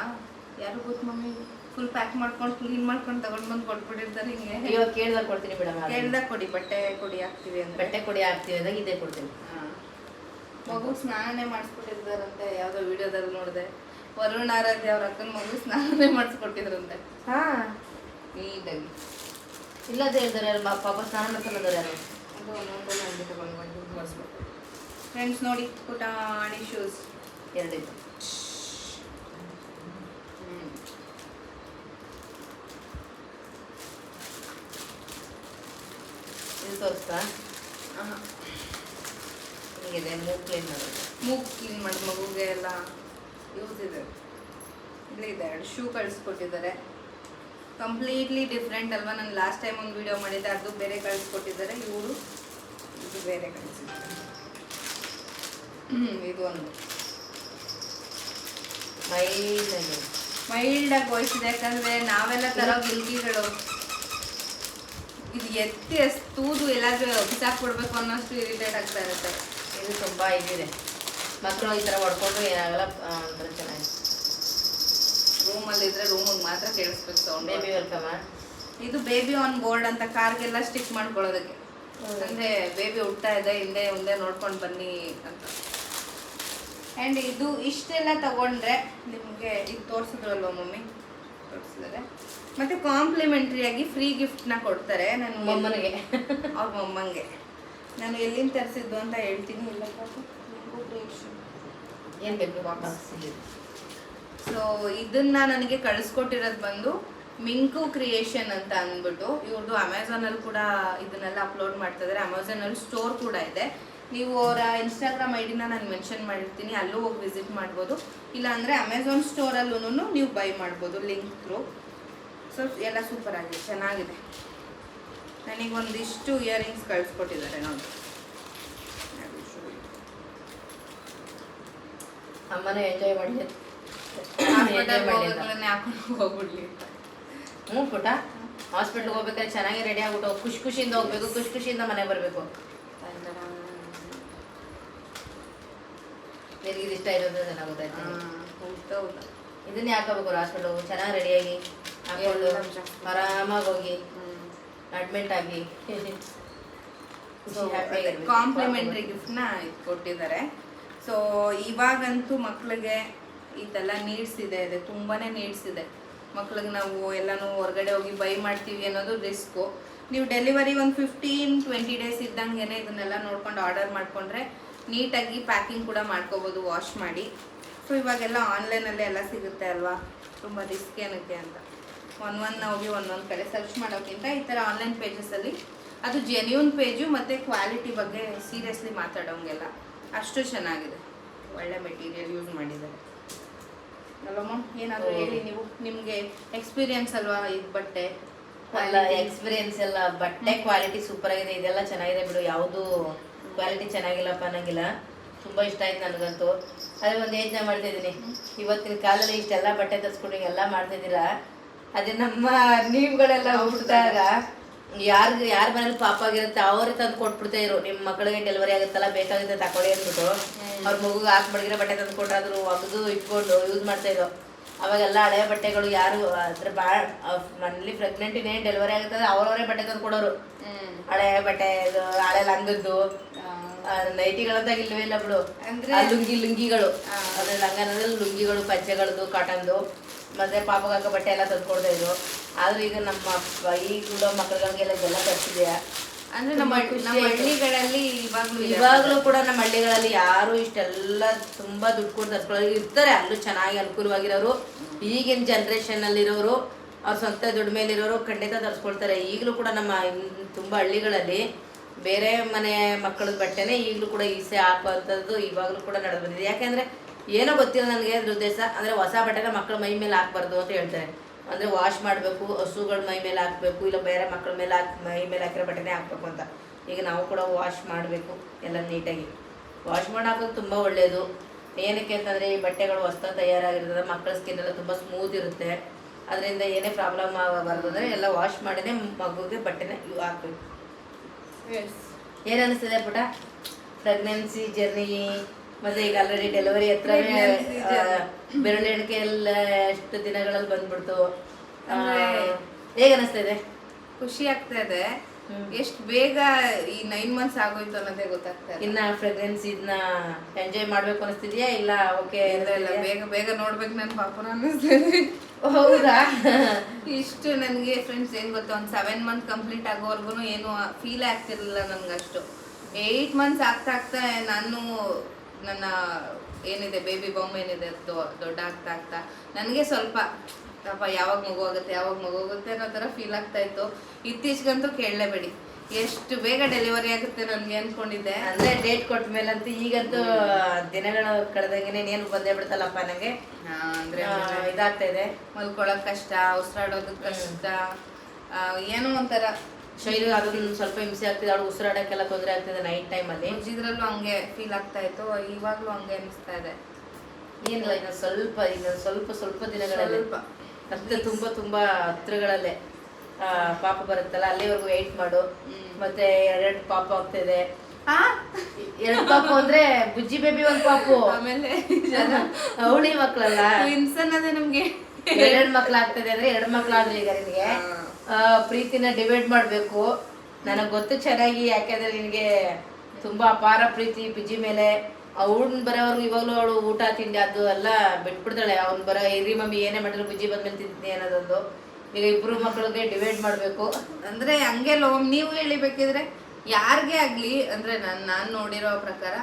S2: ಯಾರು ಗೊತ್ತು ಮಮ್ಮಿ, ಫುಲ್ ಪ್ಯಾಕ್ ಮಾಡ್ಕೊಂಡು ಕ್ಲೀನ್ ಮಾಡ್ಕೊಂಡು ತಗೊಂಡು ಬಂದು ಕೊಟ್ಬಿಟ್ಟಿರ್ತಾರೆ. ಹಿಂಗೆ
S3: ಇವಾಗ ಕೇಳ್ದಾಗ ಕೊಡ್ತೀನಿ ಬಿಡಮ್ಮ.
S2: ಕೇಳ್ದಾಗ ಕೊಡಿ, ಬಟ್ಟೆ ಕೊಡಿ ಹಾಕ್ತೀವಿ ಅಂತ.
S3: ಬಟ್ಟೆ ಕೊಡಿ ಹಾಕ್ತೀವಿ ಅಂದಾಗ ಇದೇ ಕೊಡ್ತೀನಿ.
S2: ಮಗು ಸ್ನಾನನೇ ಮಾಡಿಸ್ಕೊಟ್ಟಿದ್ದಾರಂತೆ, ಯಾವುದೋ ವಿಡಿಯೋದಲ್ಲಿ ನೋಡಿದೆ. ವರುಣ್ ಆರಾಧ್ಯ ಅವ್ರ ಅಕ್ಕನ ಮಗು ಸ್ನಾನನೇ ಮಾಡಿಸ್ಕೊಟ್ಟಿದ್ರಂತೆ ನೀಟಾಗಿ.
S3: ಇಲ್ಲದೆ ಹೇಳ್ತಾರೆ ಯಾರು ಪಾಪ ಸ್ನಾನ ಮಾಡ್ಕೊಂಡ್ರೆ ಯಾರು.
S2: ಅದು ಒಂದೊಂದು ಅಂಗಡಿ ತಗೊಂಡು ಬಂದು ಮಾಡಿಸ್ಕೊಟ್ಟು. ಫ್ರೆಂಡ್ಸ್ ನೋಡಿ, ಪುಟಾಣಿ ಶೂಸ್
S3: ಎರಡಿತ್ತು. ಇದು ತೋರಿಸ್ತಾ ಹೀಗಿದೆ. ಮೂಗ್ ಕ್ಲೀನ್ ಮಾಡೋದು,
S2: ಮೂಗ್ ಕ್ಲೀನ್ ಮಾಡಿ ಮಗುಗೆ ಎಲ್ಲ ಯೂಸ್ ಇದೆ. ಇಲ್ಲಿ ಇದೆ 2 ಶೂ ಕಳಿಸ್ಕೊಟ್ಟಿದ್ದಾರೆ. ಕಂಪ್ಲೀಟ್ಲಿ ಡಿಫ್ರೆಂಟ್ ಅಲ್ವಾ? ನಾನು ಲಾಸ್ಟ್ ಟೈಮ್ ಒಂದು ವಿಡಿಯೋ ಮಾಡಿದ್ದೆ, ಅದು ಬೇರೆ ಕಳಿಸ್ಕೊಟ್ಟಿದ್ದಾರೆ. ಇವರು ಇದು ಬೇರೆ ಕಳಿಸಿದ್ದಾರೆ. ಇದು ಒಂದು ಮೈಲ್ಡಾಗಿ ಹೋಯ್ತಿದೆ. ಯಾಕಂದರೆ ನಾವೆಲ್ಲ ತರೋ ಗಿಲ್ಗಿಗಳು ಇದು ಎತ್ತಿ ತೂದು ಎಲ್ಲಾದ್ರೂ ಬಿಸಾಕ್ಬಿಡ್ಬೇಕು ಅನ್ನೋಷ್ಟು ಇರಿಟೇಟ್ ಆಗ್ತಾ ಇರುತ್ತೆ.
S3: ಇದು ತುಂಬ ಇದಿದೆ. ಮಕ್ಕಳು ಈ ಥರ ಹೊಡ್ಕೊಂಡು ಏನಾಗಲ್ಲ, ಒಂಥರ ಚೆನ್ನಾಗಿದೆ.
S2: ರೂಮಲ್ಲಿ ಇದ್ರೆ ರೂಮಿಗೆ ಮಾತ್ರ ಕೇಳಿಸ್ಬೇಕು ಸೌಂಡ್.
S3: Baby welcome.
S2: ಇದು ಬೇಬಿ ಆನ್ ಬೋರ್ಡ್ ಅಂತ ಕಾರ್ಗೆಲ್ಲ ಸ್ಟಿಕ್ ಮಾಡ್ಕೊಳ್ಳೋದಕ್ಕೆ. ಅಂದರೆ ಬೇಬಿ ಹುಡ್ತಾ ಇದೆ, ಹಿಂದೆ ಮುಂದೆ ನೋಡ್ಕೊಂಡು ಬನ್ನಿ ಅಂತ. ಆ್ಯಂಡ್ ಇದು ಇಷ್ಟೆಲ್ಲ ತಗೊಂಡ್ರೆ ನಿಮಗೆ ಈಗ ತೋರಿಸಿದ್ರಲ್ವ ಮಮ್ಮಿ, ತೋರಿಸಿದ್ದಾರೆ. ಮತ್ತು ಕಾಂಪ್ಲಿಮೆಂಟ್ರಿಯಾಗಿ ಫ್ರೀ ಗಿಫ್ಟ್ನ ಕೊಡ್ತಾರೆ. ನನ್ನ
S3: ಮೊಮ್ಮನಿಗೆ,
S2: ಅವ್ರ ಮೊಮ್ಮಂಗೆ. ನಾನು ಎಲ್ಲಿಂದ ತರಿಸಿದ್ದು ಅಂತ ಹೇಳ್ತೀನಿ. ಇಲ್ಲ
S3: ಏನು ಬೇಕು ಬಾಕ್ಸ್.
S2: ಸೊ ಇದನ್ನ ನನಗೆ ಕಳಿಸ್ಕೊಟ್ಟಿರೋದು ಬಂದು ಮಿಂಕು ಕ್ರಿಯೇಷನ್ ಅಂತ ಅಂದ್ಬಿಟ್ಟು. ಇವ್ರದ್ದು ಅಮೆಝಾನಲ್ಲಿ ಕೂಡ ಇದನ್ನೆಲ್ಲ ಅಪ್ಲೋಡ್ ಮಾಡ್ತಾ ಇದ್ದಾರೆ. ಅಮೆಝಾನಲ್ಲಿ ಸ್ಟೋರ್ ಕೂಡ ಇದೆ. ನೀವು ಅವರ ಇನ್ಸ್ಟಾಗ್ರಾಮ್ ಐಡಿನ ನಾನು ಮೆನ್ಷನ್ ಮಾಡಿರ್ತೀನಿ, ಅಲ್ಲೂ ಹೋಗಿ ವಿಸಿಟ್ ಮಾಡ್ಬೋದು. ಇಲ್ಲಾಂದರೆ ಅಮೆಝಾನ್ ಸ್ಟೋರಲ್ಲೂ ನೀವು ಬೈ ಮಾಡ್ಬೋದು ಲಿಂಕ್ ಥ್ರೂ. ಸೊ ಎಲ್ಲ ಸೂಪರ್ ಆಗಿದೆ, ಚೆನ್ನಾಗಿದೆ. ನನಗೊಂದಿಷ್ಟು ಇಯರಿಂಗ್ಸ್ ಕಳಿಸ್ಕೊಟ್ಟಿದ್ದಾರೆ ನೋಡಿ.
S3: ಅಮ್ಮನ ಎಂಜಾಯ್ ಮಾಡಿ
S2: ಹಾಕೊಂಡು ಹೋಗ್ಬಿಡ್ಲಿ.
S3: ಪುಟ್ಟ ಹಾಸ್ಪಿಟ್ಲ್ಗೆ ಹೋಗ್ಬೇಕಾದ್ರೆ ಚೆನ್ನಾಗಿ ರೆಡಿ ಆಗ್ಬಿಟ್ಟು ಖುಷಿ ಖುಷಿಯಿಂದ ಹೋಗ್ಬೇಕು, ಖುಷಿ ಖುಷಿಯಿಂದ ಮನೆಗೆ ಬರಬೇಕು. ನಿನಗೆ ಇಷ್ಟ ಇರೋದು ಚೆನ್ನಾಗಿ ಗೊತ್ತಾಯ್ತು. ಇದನ್ನೇ ಹಾಕೋಬೇಕು ಹಾಸ್ಪಿಟ್ಲ್ ಹೋಗಿ ಚೆನ್ನಾಗಿ ರೆಡಿಯಾಗಿ ಹಾಕೊಂಡು ಆರಾಮಾಗಿ ಹೋಗಿ ಅಡ್ಮಿಟ್ ಆಗಿ
S2: ಕಾಂಪ್ಲಿಮೆಂಟ್ರಿ ಗಿಫ್ಟ್ನ ಕೊಟ್ಟಿದ್ದಾರೆ. ಸೊ ಇವಾಗಂತೂ ಮಕ್ಕಳಿಗೆ ಇದೆಲ್ಲ ನೀಡ್ಸ್ ಇದೆ, ತುಂಬಾ ನೀಡ್ಸ್ ಇದೆ ಮಕ್ಳಿಗೆ. ನಾವು ಎಲ್ಲನೂ ಹೊರಗಡೆ ಹೋಗಿ ಬೈ ಮಾಡ್ತೀವಿ ಅನ್ನೋದು ರಿಸ್ಕು. ನೀವು ಡೆಲಿವರಿ ಒಂದು 15-20 ಡೇಸ್ ಇದ್ದಂಗೆ ಇದನ್ನೆಲ್ಲ ನೋಡ್ಕೊಂಡು ಆರ್ಡರ್ ಮಾಡಿಕೊಂಡ್ರೆ ನೀಟಾಗಿ ಪ್ಯಾಕಿಂಗ್ ಕೂಡ ಮಾಡ್ಕೋಬೋದು ವಾಶ್ ಮಾಡಿ. ಸೊ ಇವಾಗೆಲ್ಲ ಆನ್ಲೈನಲ್ಲೇ ಎಲ್ಲ ಸಿಗುತ್ತೆ ಅಲ್ವಾ, ತುಂಬ ರಿಸ್ಕ್ ಏನಕ್ಕೆ ಅಂತ ಹೋಗಿ ಒಂದೊಂದು ಕಡೆ ಸರ್ಚ್ ಮಾಡೋಕ್ಕಿಂತ ಈ ಥರ ಆನ್ಲೈನ್ ಪೇಜಸಲ್ಲಿ ಅದು ಜೆನ್ಯೂನ್ ಪೇಜು ಮತ್ತು ಕ್ವಾಲಿಟಿ ಬಗ್ಗೆ ಸೀರಿಯಸ್ಲಿ ಮಾತಾಡೋಂಗೆಲ್ಲ ಅಷ್ಟು ಚೆನ್ನಾಗಿದೆ. ಒಳ್ಳೆ ಮೆಟೀರಿಯಲ್ ಯೂಸ್ ಮಾಡಿದ್ದಾರೆ ಅಲ್ಲಮ್ಮ. ಏನಾದರೂ ಹೇಳಿ ನೀವು, ನಿಮಗೆ ಎಕ್ಸ್ಪೀರಿಯನ್ಸ್ ಅಲ್ವಾ ಇದು ಬಟ್ಟೆ
S3: ಅಲ್ಲ? ಎಕ್ಸ್ಪೀರಿಯನ್ಸ್ ಎಲ್ಲ ಬಟ್ಟೆ ಕ್ವಾಲಿಟಿ ಸೂಪರ್ ಆಗಿದೆ. ಇದೆಲ್ಲ ಚೆನ್ನಾಗಿದೆ ಬಿಡು, ಯಾವುದು ಕ್ವಾಲಿಟಿ ಚೆನ್ನಾಗಿಲ್ಲಪ್ಪ ಅನ್ನಂಗಿಲ್ಲ. ತುಂಬ ಇಷ್ಟ ಆಯ್ತು ನನಗಂತೂ. ಅದೇ ಒಂದು ಯೋಚನೆ ಮಾಡ್ತಿದ್ದೀನಿ, ಇವತ್ತಿನ ಕಾಲದಲ್ಲಿ ಇಷ್ಟೆಲ್ಲ ಬಟ್ಟೆ ತರಿಸ್ಕೊಂಡು ಎಲ್ಲ ಮಾಡ್ತಿದ್ದೀರಾ, ಅದೇ ನಮ್ಮ ನೀವುಗಳೆಲ್ಲ ಹುಟ್ಟಿದಾಗ ಯಾರ ಮನೇಲಿ ಪಾಪ ಆಗಿರುತ್ತೆ ಅವರೇ ತಂದು ಕೊಟ್ಬಿಡ್ತಾ ಇರು. ನಿಮ್ಮ ಮಕ್ಕಳಿಗೆ ಡೆಲಿವರಿ ಆಗುತ್ತಲ್ಲ, ಬೇಕಾಗುತ್ತೆ ತಗೊಳ್ಳಿ ಅಂದ್ಬಿಟ್ಟು ಅವ್ರ ಮಗುಗೆ ಹಾಕ್ಬಿಡಿದ್ರೆ ಬಟ್ಟೆ ತಂದು ಕೊಟ್ಟಾದ್ರು ಒಗೆದು ಇಟ್ಕೊಂಡು ಯೂಸ್ ಮಾಡ್ತಾ ಇದ್ರು. ಅವಾಗೆಲ್ಲ ಹಳೆಯ ಬಟ್ಟೆಗಳು ಯಾರು ಅದ್ರ ಭಾಳ ಮನೇಲಿ ಪ್ರೆಗ್ನೆಂಟ್ ಇನ್ನೇನು ಡೆಲಿವರಿ ಆಗುತ್ತದೆ ಅವರವರೇ ಬಟ್ಟೆ ತಂದು ಕೊಡೋರು. ಹಳೆ ಬಟ್ಟೆ, ಇದು ಹಳೆ ಲಂಗದ್ದು ನೈಟಿಗಳಂತ ಇಲ್ಲವೇ ಇಲ್ಲ ಬಿಡು. ಲುಂಗಿಗಳು, ಅದ್ರ ಲಂಗನದಲ್ಲಿ ಲುಂಗಿಗಳು, ಪಂಚೆಗಳದ್ದು, ಕಾಟನ್ದು, ಮತ್ತೆ ಪಾಪಗಾಕ ಬಟ್ಟೆ ಎಲ್ಲ ತಂದು ಕೊಡ್ತಾ ಇದ್ರು. ಆದ್ರೂ ಈಗ ನಮ್ಮ ಈಗಿರೋ ಮಕ್ಕಳಿಗೆಲ್ಲ ಇದೆಲ್ಲ ತರಿಸಿದೆಯಾ
S2: ಅಂದ್ರೆ ನಮ್ಮ ಹಳ್ಳಿಗಳಲ್ಲಿ
S3: ಇವಾಗಲೂ ಕೂಡ ನಮ್ಮ ಹಳ್ಳಿಗಳಲ್ಲಿ ಯಾರು ಇಷ್ಟೆಲ್ಲ ತುಂಬಾ ದುಡ್ಡು ಕೊಟ್ಟು ತರ್ಸ್ಕೊಳ್ಳೋರು ಇರ್ತಾರೆ. ಅಲ್ಲೂ ಚೆನ್ನಾಗಿ ಅನುಕೂಲವಾಗಿರೋರು ಈಗಿನ ಜನ್ರೇಷನ್ನಲ್ಲಿರೋರು ಅವ್ರ ಸ್ವಂತ ದುಡಿಮೆಲಿರೋರು ಖಂಡಿತ ತರಿಸ್ಕೊಳ್ತಾರೆ. ಈಗಲೂ ಕೂಡ ನಮ್ಮ ತುಂಬ ಹಳ್ಳಿಗಳಲ್ಲಿ ಬೇರೆ ಮನೆ ಮಕ್ಕಳ ಬಟ್ಟೆನೇ ಈಗಲೂ ಕೂಡ ಈಸೆ ಹಾಕುವಂಥದ್ದು ಇವಾಗಲೂ ಕೂಡ ನಡೆದು ಬಂದಿದೆ. ಯಾಕೆಂದರೆ ಏನೋ ಗೊತ್ತಿಲ್ಲ ನನಗೆ ಅದ್ರ ಉದ್ದೇಶ. ಅಂದರೆ ಹೊಸ ಬಟ್ಟೆನ ಮಕ್ಕಳ ಮೈ ಮೇಲೆ ಹಾಕ್ಬಾರ್ದು ಅಂತ ಹೇಳ್ತಾರೆ. ಅಂದರೆ ವಾಶ್ ಮಾಡಬೇಕು, ಹಸುಗಳ ಮೈ ಮೇಲೆ ಹಾಕಬೇಕು, ಇಲ್ಲ ಬೇರೆ ಮಕ್ಕಳ ಮೇಲೆ ಮೈ ಮೇಲೆ ಹಾಕಿರೋ ಬಟ್ಟೆನೇ ಹಾಕಬೇಕು ಅಂತ. ಈಗ ನಾವು ಕೂಡ ವಾಶ್ ಮಾಡಬೇಕು ಎಲ್ಲ ನೀಟಾಗಿ. ವಾಶ್ ಮಾಡಿ ಹಾಕೋದು ತುಂಬ ಒಳ್ಳೆಯದು. ಏನಕ್ಕೆ ಅಂತಂದರೆ ಈ ಬಟ್ಟೆಗಳು ಹೊಸ ತಯಾರಾಗಿರ್ತದೆ, ಮಕ್ಕಳ ಸ್ಕಿನ್ ಎಲ್ಲ ತುಂಬ ಸ್ಮೂತ್ ಇರುತ್ತೆ. ಅದರಿಂದ ಏನೇ ಪ್ರಾಬ್ಲಮ್ ಆಗಬಾರ್ದು ಅಂದರೆ ಎಲ್ಲ ವಾಶ್ ಮಾಡಿನೇ ಮಗುಗೆ ಬಟ್ಟೆನ ಹಾಕಬೇಕು. ಏನು ಅನಿಸ್ತದೆ ಪುಟ ಪ್ರೆಗ್ನೆನ್ಸಿ ಜರ್ನಿ? ಮತ್ತೆ ಈಗ ಆಲ್ರೆಡಿ ಡೆಲಿವರಿ ಹತ್ರ ಬೆರಳೆಣಿಕೆ ಎಲ್ಲ ಎಷ್ಟು ದಿನಗಳಲ್ಲಿ ಬಂದ್ಬಿಡ್ತು. ಹೇಗೆ ಅನಿಸ್ತಾ ಇದೆ?
S2: ಖುಷಿ ಆಗ್ತಾ ಇದೆ. ಎಷ್ಟು ಬೇಗ ಈ 9 months ಆಗೋಯ್ತು ಅನ್ನೋದೇ ಗೊತ್ತಾಗ್ತಾ ಇದೆ.
S3: ಇನ್ನ ಪ್ರೆಗ್ನೆನ್ಸಿ ಇದನ್ನ ಎಂಜಾಯ್ ಮಾಡ್ಬೇಕು ಅನಿಸ್ತಿದ್ಯಾ ಇಲ್ಲ ಓಕೆ?
S2: ಇಲ್ಲ ಬೇಗ ಬೇಗ ನೋಡ್ಬೇಕು ನನ್ನ ಪಾಪನ ಅನ್ನಿಸ್ತದೆ.
S3: ಹೌದಾ?
S2: ಇಷ್ಟು ನನಗೆ ಫ್ರೆಂಡ್ಸ್ ಏನು ಗೊತ್ತಾ, ಒಂದು 7 months ಕಂಪ್ಲೀಟ್ ಆಗೋವರೆಗೂ ಏನು ಫೀಲ್ ಆಗ್ತಿರ್ಲಿಲ್ಲ ನನಗೆ. ಅಷ್ಟು 8 months ಆಗ್ತಾ ನಾನು ನನ್ನ ಏನಿದೆ ಬೇಬಿ ಬಾಂಬ್ ಏನಿದೆ ದೊಡ್ಡ ಆಗ್ತಾ ನನಗೆ ಸ್ವಲ್ಪ ಪಾಪ ಯಾವಾಗ ಮಗು ಆಗುತ್ತೆ ಅನ್ನೋ ಥರ ಫೀಲ್ ಆಗ್ತಾ ಇತ್ತು. ಇತ್ತೀಚೆಗಂತೂ ಕೇಳಲೇಬೇಡಿ, ಎಷ್ಟು ಬೇಗ ಡೆಲಿವರಿ ಆಗುತ್ತೆ ನನಗೆ ಅನ್ಕೊಂಡಿದ್ದೆ.
S3: ಅಂದ್ರೆ ಡೇಟ್ ಕೊಟ್ಟ ಮೇಲಂತೂ ಈಗಂತೂ ದಿನಗಳು ಕಳೆದಂಗೆ ಏನು ಬಂದೇ ಬಿಡ್ತಲ್ಲಪ್ಪ ನನಗೆ.
S2: ಅಂದ್ರೆ
S3: ಇದಾಗ್ತಾ ಇದೆ,
S2: ಮಲ್ಕೊಳಕ್ ಕಷ್ಟ, ಉಸಿರಾಡೋದಕ್ಕೆ ಕಷ್ಟ, ಏನೋ ಒಂಥರ
S3: ಶೈಲಿ ಅದೊಂದು ಸ್ವಲ್ಪ ಹಿಂಸೆ ಆಗ್ತಿದೆ. ಅವಳು ಉಸಿರಾಡಕ್ಕೆಲ್ಲ ತೊಂದರೆ ಆಗ್ತಿದೆ ನೈಟ್ ಟೈಮಲ್ಲಿ.
S2: ಇದ್ರಲ್ಲೂ ಹಂಗೆ ಫೀಲ್ ಆಗ್ತಾ ಇತ್ತು, ಇವಾಗ್ಲೂ ಹಂಗೆ ಅನಿಸ್ತಾ ಇದೆ.
S3: ಏನಿಲ್ಲ, ಇನ್ನೊಂದು ಸ್ವಲ್ಪ ದಿನಗಳಲ್ಲಿ ಮತ್ತೆ ತುಂಬಾ ಹತ್ರಗಳಲ್ಲೇ ಪಾಪ ಬರುತ್ತಲ್ಲ, ಅಲ್ಲಿವರೆಗೂ ವೆಯ್ಟ್ ಮಾಡು. ಮತ್ತೆ 2 ಪಾಪ ಆಗ್ತಿದೆ. 2 ಪಾಪು ಅಂದ್ರೆ ಬುಜ್ಜಿ ಬೇಬಿ 1 ಪಾಪು,
S2: ಆಮೇಲೆ
S3: ಅವಳಿ ಮಕ್ಳಲ್ಲ,
S2: ಟ್ವಿನ್ಸ್ ಅನ್ನೋದೇ ನಮ್ಗೆ
S3: 2 ಮಕ್ಳು ಆಗ್ತದೆ. ಅಂದ್ರೆ 2 ಮಕ್ಳಾದ್ರೆ ಈಗ ನಿನಗೆ ಪ್ರೀತಿನ ಡಿವೈಡ್ ಮಾಡ್ಬೇಕು. ನನಗೆ ಗೊತ್ತು ಚೆನ್ನಾಗಿ, ಯಾಕೆಂದ್ರೆ ನಿನಗೆ ತುಂಬಾ ಅಪಾರ ಪ್ರೀತಿ ಬುಜ್ಜಿ ಮೇಲೆ. ಅವ್ನು ಬರೋವರೆಗೂ ಇವಾಗಲೂ ಅವಳು ಊಟ ತಿಂಡಿ ಅದು ಎಲ್ಲ ಬಿಟ್ಬಿಡ್ತಾಳೆ. ಅವ್ನು ಬರೋ ಇರಿ ಮಮ್ಮಿ ಏನೇ ಮಾಡಿದ್ರು ಬುಜ್ಜಿ ಬಂದ್ಮೇಲೆ ತಿಂತೀನಿ ಅನ್ನೋದೊಂದು. ಈಗ 2 ಮಕ್ಕಳಿಗೆ ಡಿವೈಡ್ ಮಾಡಬೇಕು.
S2: ಅಂದ್ರೆ ಹಂಗೆ ನೀವು ಹೇಳಿಬೇಕಿದ್ರೆ ಯಾರಿಗೆ ಆಗ್ಲಿ, ಅಂದ್ರೆ ನಾನು ನೋಡಿರೋ ಪ್ರಕಾರ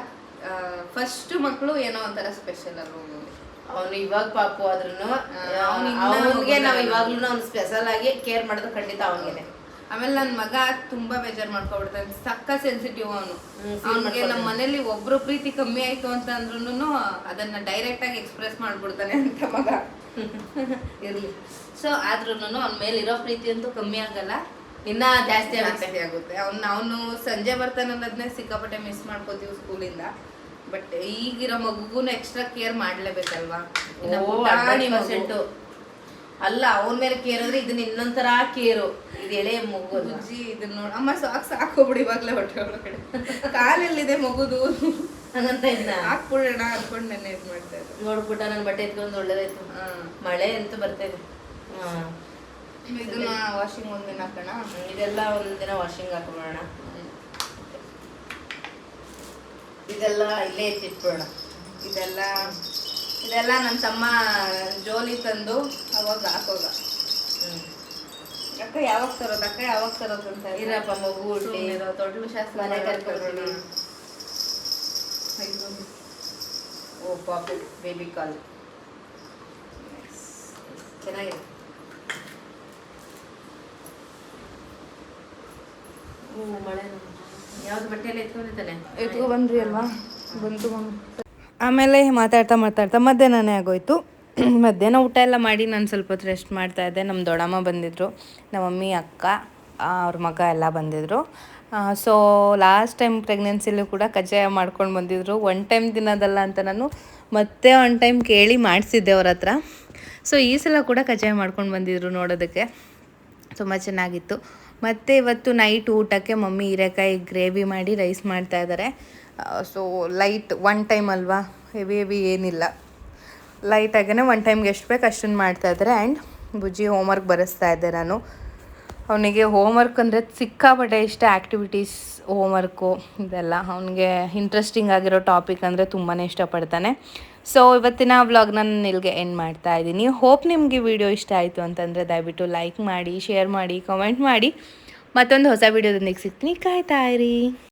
S2: ಫಸ್ಟ್ ಮಕ್ಕಳು ಏನೋ ಒಂಥರ ಸ್ಪೆಷಲ್ ಅಲ್ವ.
S3: ಅವನು ಇವಾಗ ಪಾಪು ಆದ್ರೂ ಅವನಿಗೆ ನಾವು ಇವಾಗ್ಲೂ ಅವ್ನು ಸ್ಪೆಷಲ್ ಆಗಿ ಕೇರ್ ಮಾಡೋದು ಖಂಡಿತ ಅವನಿಗೆ.
S2: ಆಮೇಲೆ ನನ್ನ ಮಗ ತುಂಬಾ ಬೇಜಾರು ಮಾಡ್ಕೊಬಿಡ್ತಾನೆ, ಸಕ್ಕ ಸೆನ್ಸಿಟಿವ್ ಅವನು. ಅವನಿಗೆ ನಮ್ಮ ಮನೇಲಿ ಒಬ್ರು ಪ್ರೀತಿ ಕಮ್ಮಿ ಆಯ್ತು ಅಂತ ಅಂದ್ರೂ ಅದನ್ನ ಡೈರೆಕ್ಟ್ ಆಗಿ ಎಕ್ಸ್ಪ್ರೆಸ್ ಮಾಡ್ಬಿಡ್ತಾನೆ ಅಂತ ಮಗ.
S3: ಇರ್ಲಿ.
S2: ಸೊ ಆದ್ರೂ ಅವನ ಮೇಲಿರೋ ಪ್ರೀತಿ ಅಂತೂ ಕಮ್ಮಿ ಆಗಲ್ಲ,
S3: ಇನ್ನ ಜಾಸ್ತಿ
S2: ಆಗುತ್ತೆ. ಅವನು ಸಂಜೆ ಬರ್ತಾನೆ ಅನ್ನೋದನ್ನೇ ಸಿಕ್ಕಾಪಟ್ಟೆ ಮಿಸ್ ಮಾಡ್ಕೋತೀವಿ ಸ್ಕೂಲಿಂದ. ಬಟ್ ಈಗಿರೋ ಮಗುಗೂ ಎಕ್ಸ್ಟ್ರಾ ಕೇರ್ ಮಾಡ್ಲೇಬೇಕಲ್ವಾ.
S3: ಅಲ್ಲ, ಅವನ ಮೇಲೆ ಕೇರ್ ಅಂದ್ರೆ ಇದನ್ನ ಇನ್ನೊಂಥರ ಕೇರು. ಇದು ಎಳೆ ಮಗು
S2: ಬುಜ್ಜಿ ಇದನ್ನ ನೋಡಿ ಅಮ್ಮ ಸಾಕೋಬಿಡಿ ಇವಾಗ್ಲೇ ಹೊಟ್ಟೆ ಒಳಗಡೆ ಕಾಲೆಲ್ಲಿದೆ ಮಗುದು
S3: ಹಂಗಂತ ಇದ್ನ
S2: ಹಾಕ್ಬಿಡೋಣ ಅನ್ಕೊಂಡು ನೆನ್ನೆ ಇದು ಮಾಡ್ತಾ ಇದ್ದೆ.
S3: ನೋಡ್ಬಿಟ್ಟ ನನ್ನ ಬಟ್ಟೆ ಎತ್ಕೊಂಡು ಒಳ್ಳೇದಾಯ್ತು. ಮಳೆ ಅಂತೂ ಬರ್ತಾ ಇದೆ.
S2: ಇದನ್ನ ವಾಷಿಂಗ್ ಒಂದಿನ ಹಾಕೋಣ,
S3: ಇದೆಲ್ಲ ಒಂದಿನ ವಾಷಿಂಗ್ ಹಾಕೋಣ. ಇದೆಲ್ಲ ಇಲ್ಲೇ ಎತ್ತಿಟ್ಬಿಡೋಣ.
S2: ಇದೆಲ್ಲ ನನ್ನ ತಮ್ಮ ಜೋಲಿ ತಂದು ಅವಾಗ ಹಾಕೋಗ. ಅಕ್ಕ ಯಾವಾಗ ತರೋದು ಅಂತ
S3: ಇರಪ್ಪ, ಮಗು ಹುಟ್ಟಿ
S2: ತೊಟ್ಲು ಶಾಸ್ತ್ರ
S3: ಮನೆ ಕರ್ಕೊಂಡು. ಓ ಪಾಪು ಬೇಬಿ ಕಾಲ್ ಚೆನ್ನಾಗಿದೆ. ಮಳೆ ಯಾವ್ದು ಬಟ್ಟೆಲ್ಲ ಎತ್ಕೊಂಡಿದ್ದಾನೆ?
S2: ಎತ್ಕೊ ಬಂದ್ರಿ ಅಲ್ವಾ, ಬಂತು ಮಮ್ಮಿ. ಆಮೇಲೆ ಮಾತಾಡ್ತಾ ಮಧ್ಯಾಹ್ನನೇ ಆಗೋಯ್ತು. ಮಧ್ಯಾಹ್ನ ಊಟ ಎಲ್ಲ ಮಾಡಿ ನಾನು ಸ್ವಲ್ಪ ಹೊತ್ತು ರೆಸ್ಟ್ ಮಾಡ್ತಾಯಿದ್ದೆ. ನಮ್ಮ ದೊಡ್ಡಮ್ಮ ಬಂದಿದ್ದರು, ನಮ್ಮ ಮಮ್ಮಿ ಅಕ್ಕ ಅವ್ರ ಮಗ ಎಲ್ಲ ಬಂದಿದ್ದರು. ಸೊ ಲಾಸ್ಟ್ ಟೈಮ್ ಪ್ರೆಗ್ನೆನ್ಸಿಲೂ ಕೂಡ ಕಜ್ಜಾಯ ಮಾಡ್ಕೊಂಡು ಬಂದಿದ್ದರು. 1 ಟೈಮ್ ತಿನ್ನೋದಲ್ಲ ಅಂತ ನಾನು ಮತ್ತೆ 1 ಟೈಮ್ ಕೇಳಿ ಮಾಡಿಸಿದ್ದೆ ಅವ್ರ ಹತ್ರ. ಸೊ ಈ ಸಲ ಕೂಡ ಕಜ್ಜಾಯ ಮಾಡ್ಕೊಂಡು ಬಂದಿದ್ದರು, ನೋಡೋದಕ್ಕೆ ತುಂಬ ಚೆನ್ನಾಗಿತ್ತು. ಮತ್ತು ಇವತ್ತು ನೈಟ್ ಊಟಕ್ಕೆ ಮಮ್ಮಿ ಹೀರೆಕಾಯಿ ಗ್ರೇವಿ ಮಾಡಿ ರೈಸ್ ಮಾಡ್ತಾಯಿದ್ದಾರೆ. ಸೊ ಲೈಟ್ 1 ಟೈಮ್ ಅಲ್ವಾ, ಹೆವಿ ಏನಿಲ್ಲ, ಲೈಟಾಗೇ 1 ಟೈಮ್ಗೆ ಎಷ್ಟು ಬೇಕು ಅಷ್ಟನ್ನು ಮಾಡ್ತಾಯಿದ್ದಾರೆ. ಆ್ಯಂಡ್ ಬುಜ್ಜಿ ಹೋಮ್ವರ್ಕ್ ಬರೆಸ್ತಾ ಇದ್ದೆ ನಾನು. ಅವನಿಗೆ ಹೋಮ್ವರ್ಕ್ ಅಂದರೆ ಸಿಕ್ಕಾಪಟ್ಟೆ ಇಷ್ಟ, ಆ್ಯಕ್ಟಿವಿಟೀಸ್ ಹೋಮ್ವರ್ಕು ಇದೆಲ್ಲ. ಅವನಿಗೆ ಇಂಟ್ರೆಸ್ಟಿಂಗ್ ಆಗಿರೋ ಟಾಪಿಕ್ ಅಂದರೆ ತುಂಬಾ ಇಷ್ಟಪಡ್ತಾನೆ. ಸೊ ಇವತ್ತಿನ ವ್ಲಾಗ್ನ ನಾನು ಇಲ್ಲಿಗೆ ಎಂಡ್ ಮಾಡ್ತಾ ಇದ್ದೀನಿ. ಹೋಪ್ ನಿಮಗೆ ವಿಡಿಯೋ ಇಷ್ಟ ಆಯಿತು ಅಂತಂದರೆ ದಯವಿಟ್ಟು ಲೈಕ್ ಮಾಡಿ, ಶೇರ್ ಮಾಡಿ, ಕಮೆಂಟ್ ಮಾಡಿ. ಮತ್ತೊಂದು ಹೊಸ ವಿಡಿಯೋದೊಂದಿಗೆ ಸಿಗ್ತೀನಿ, ಕಾಯ್ತಾ ಇರಿ.